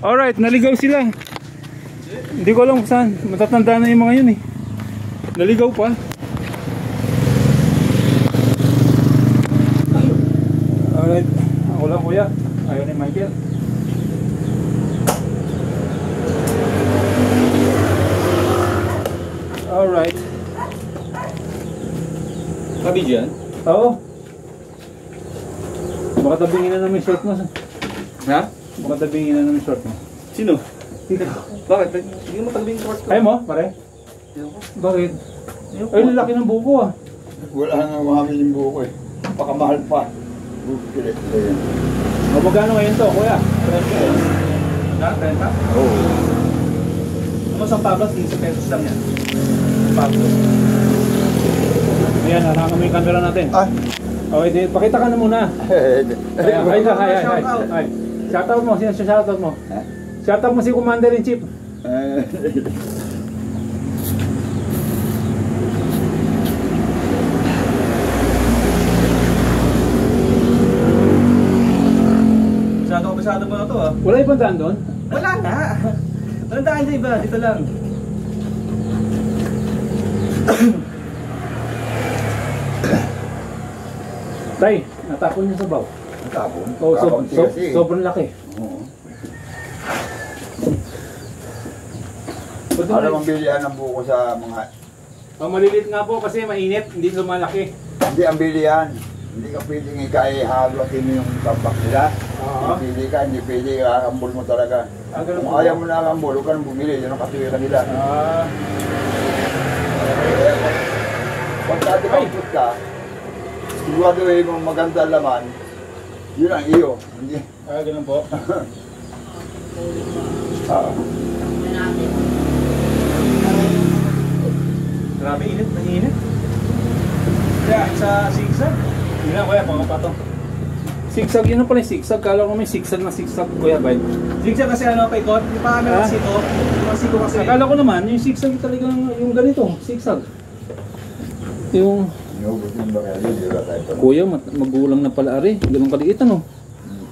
Alright, naligaw sila. Hindi ko alam kung saan. Matatanda na yung mga yun eh. Naligaw pa. Alright, ako lang kuya. Ayaw ni Michael. Alright. Kabidyo yan? Oo. Baka tabingin na namin short mo. Ha? Baka tabingin na namin short mo. Sino? Bakit? Hindi mo tabing short ko. Ayaw mo, pare? Bakit? Ay, lalaki ng buko ah. Wala nga mahamil yung buko eh. Pakamahal pa. Buko kilit ko yan. O, magkano ngayon to, kuya? 30? Oo. Ano sa Pablos? 15 pesos lang yan. Pablos. Ayan, harangan mo yung camera natin. Ah. Okay, pakita ka na muna. Ay. Shoutout mo, sino shoutout mo? Shoutout mo si Commander-in-Chief. Masyado mo na to ah. Wala ibang daan doon? Wala nga. Walang daan sa iba, dito lang. Tay, natapon niyo sa baw. Natapon? Oo, sobrang laki. Oo. Pwede Alam ang bilihan ng buko sa mga... maliliit nga po kasi mainit, hindi lumalaki. Hindi ang bilihan. Hindi ka pwedeng ikahalotin mo yung tabak nila. Hindi ka, hindi pwede kakambol mo talaga. Kung ayaw mo na kakambol, huwag ka nang bumili. Yan ang katuwiran nila. Pagka dikambot ka, siguraduhin mo maganda ang laman, yun ang iyo. Hindi. Ganun po. Grabe init, nag-iinit. Kaya sa zigzag. Hindi na kuya, pangapatong. Sigsag, yun na pala yung sigsag. Kala ko may sigsag na sigsag kuya, bay. Zigzag kasi ano, paikot. Yung pa kami ng siko. Yung siko kasi. Akala ko naman, yung sigsag talagang yung ganito, sigsag. Yung... Kuya, magulang na pala ari. Ganun kaliit ano?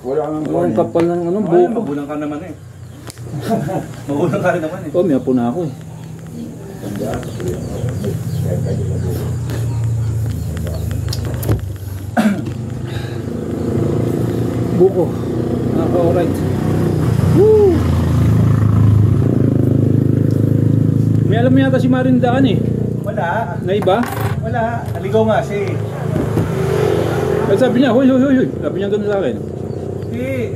Wala nang Ang kapal ng ano, Buko. buko. Magulang ka naman eh. Magulang ka rin naman eh. Oh, may apo na ako eh. Buko. Alright. Woo! May alam mo yata si Marindaan eh. Wala. Na iba? Wala. Naligaw nga siya eh. At sabi niya, huy. Sabi niya ganun sa akin. Hindi.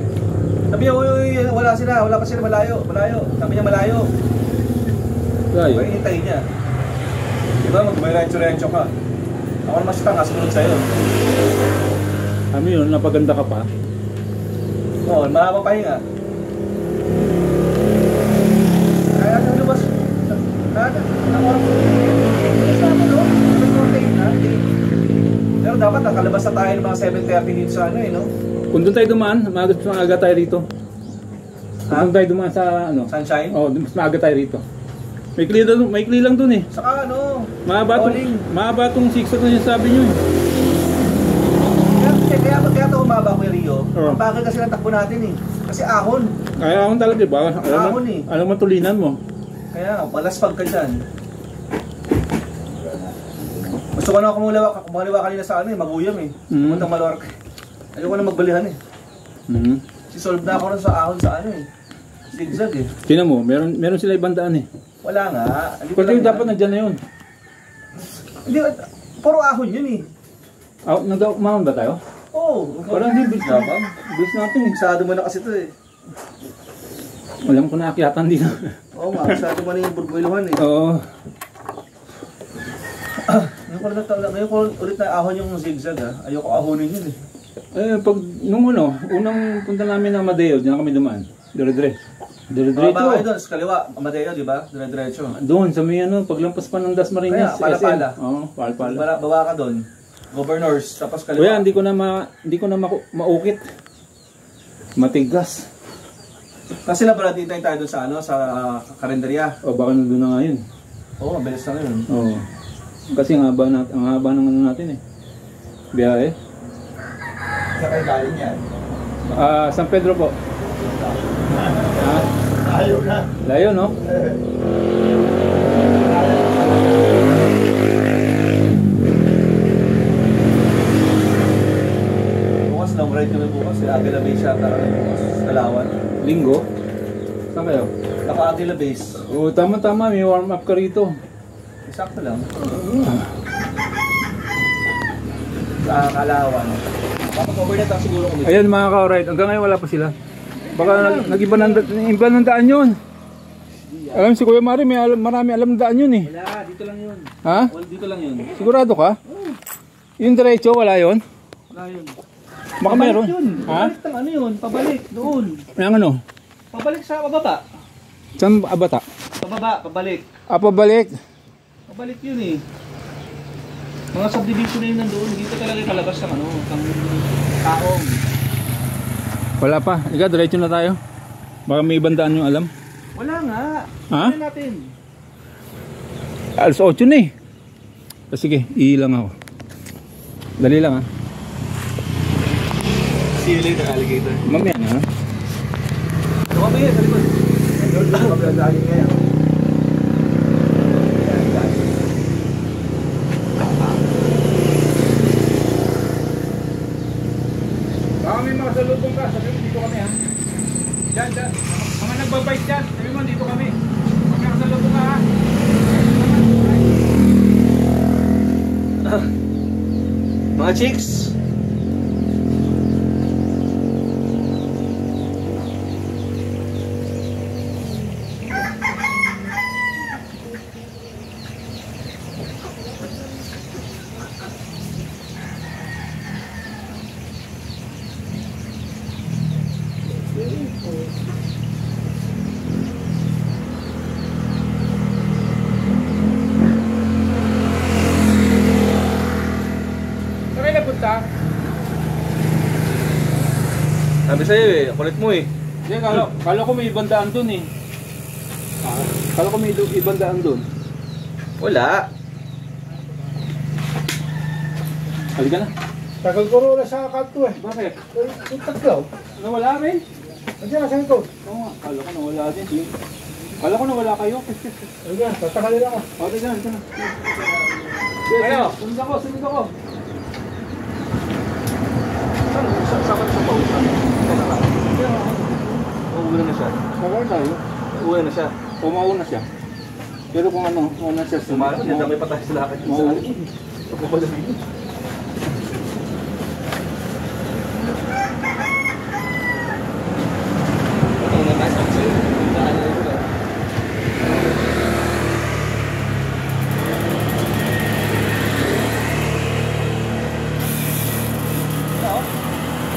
Sabi niya, uy, wala sila. Wala pa sila, malayo. Sabi niya malayo. Layo. Kaya hintayin niya. Diba, mag-rencho ka. Ako naman siya tanga, sumunod sa'yo. Ano yun, napaganda ka pa? Oo, mahabang pahinga. Kaya nalabas. Pero dapat nakalabas na tayo ng mga 7:30 dito sa ano eh, no? Kung doon tayo dumaan, maaga tayo rito. Kung doon tayo dumaan sa ano? Sunshine? Oo, mas maaga tayo rito. May clear lang doon eh. Saka ano? Mahaba tong 6 na yung sabi nyo eh. Kaya ito umaba ko yung Rio. Oh. Ang bakit kasi ng takbo natin eh. Kasi ahon. Kaya ahon talaga diba? Ahon eh. Alam mo tulinan mo. Kaya malaspag ka dyan. Gusto ko na kumaliwa kanina sa ano eh, Maguyam eh. Pumunta Malorca. Ayoko na magbalihan eh. Solve na ako na sa ahon sa ano eh. Zigzag eh. Tingnan mo, meron sila ibang daan eh. Wala nga. Pwede dapat nandiyan na yun. Hindi, puro ahon yun eh. Nag-umahon ba tayo? Oo. Parang hindi, bilis natin eh. Magsado mo na kasi ito eh. Alam ko na akyatan dito. Oo nga, magsado mo na yung burbuiluhan eh. Oo. Ngayon ko ulit na ahon yung zigzag ha. Ayoko ahonin yun eh. Nung unang punta namin ng Amadeo, diyan kami dumaan. Dire-diretso. Baba kayo doon, sa kaliwa, Amadeo, di ba? Dire-diretso. Doon, sa may paglampas pa ng Dasmariñas. Kaya, Pala-Pala. Oo, Pala-Pala. Baba ka doon. Governors, tapos kaliwa. Kuya, hindi ko na maukit. Matigas. Kasi lang pala titay tayo doon sa ano, sa karinderya. O baka nandun na nga yun. Oo, mabilis na yun. Oo. Kasi ang haba ng ano natin eh. Biyahe. Sa kayo galing yan? San Pedro po. Layo na. Layo, no? Bukas long ride kami bukas. Agila Base yata kami bukas. Kalawan. Linggo? Saan kayo? Naka-Agila Base. Oo, tama-tama. May warm up ka rito. Sakto lang. Sa Kalawan. Kapag-overnight lang siguro kami. Ayan mga ka-alright. Hanggang ngayon wala pa sila. Baka nag-iba ng daan yun. Alam si Kuya Mari, marami alam ng daan yun eh. Wala, dito lang yun. Ha? Dito lang yun. Sigurado ka? Yung diretso, wala yun? Wala yun. Baka meron. Yun. Ha? Pabalik ng ano yun. Pabalik. Doon. Yung ano? Pabalik sa pababa. Saan abata? Pababa. Pabalik. Pabalik. Pabalik yun eh. Mga subdivision na yun nandoon. Dito talaga kalabas ng ano. Ng taong. Wala pa. Ika, diretso na tayo. Baka may ibang daan yung alam. Wala nga. Ha? Ano natin? Alas 8 na eh. Sige, iilang ako. Dali lang ha. See you later, alligator. Mamaya na ha. Mamaya, sa likod. Doon lang kabladali ngayon. Baka may mga salubong ka. Sabi mo dito kami ha. Diyan. Mga nagbabike dyan. Sabi mo dito kami. Baka may mga salubong ka ha. Mga chicks. Saan kayo nagpunta? Sabi sa'yo eh, kulit mo eh. Diyan, kala ko may ibang daan dun eh. Kala ko may ibang daan dun. Wala. Halika na. Tagal ko rin sa kanto eh. Bakit? Yung taglaw. Nawala rin? Nandiyan na sa kanto. Oo nga, kala ko nawala din. Kala ko nawala kayo. Nandiyan, tatakalin ako. O, dyan. Kayo. Sunod ako. Sa pausan. Uuwi na siya. Kawal tayo. Uuwi na siya. Pumauna siya. Pero kung ano, mauna siya. Sumalat niya, damay pa tayo sa lakad. Pagpapalag dito.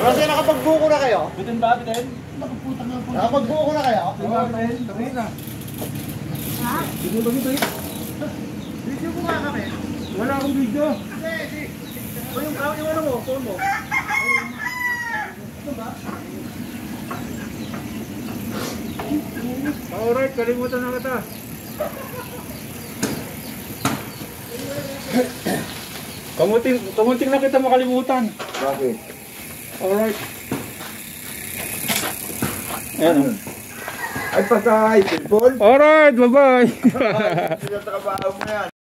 Kasi nakapag-buko na kayo? Bitin ba, bitin? Nakapag-buko na kayo? Tapos na. Bitin ba, bitin? Video mo nga kami. Wala akong video. O yung ano mo, phone mo. Alright, kalimutan na kita. Kamunting na kita makalimutan. Bakit? Alright. Ayan. Ay pagka-cellphone? Alright, bye-bye. Sinatrabaho mo yan.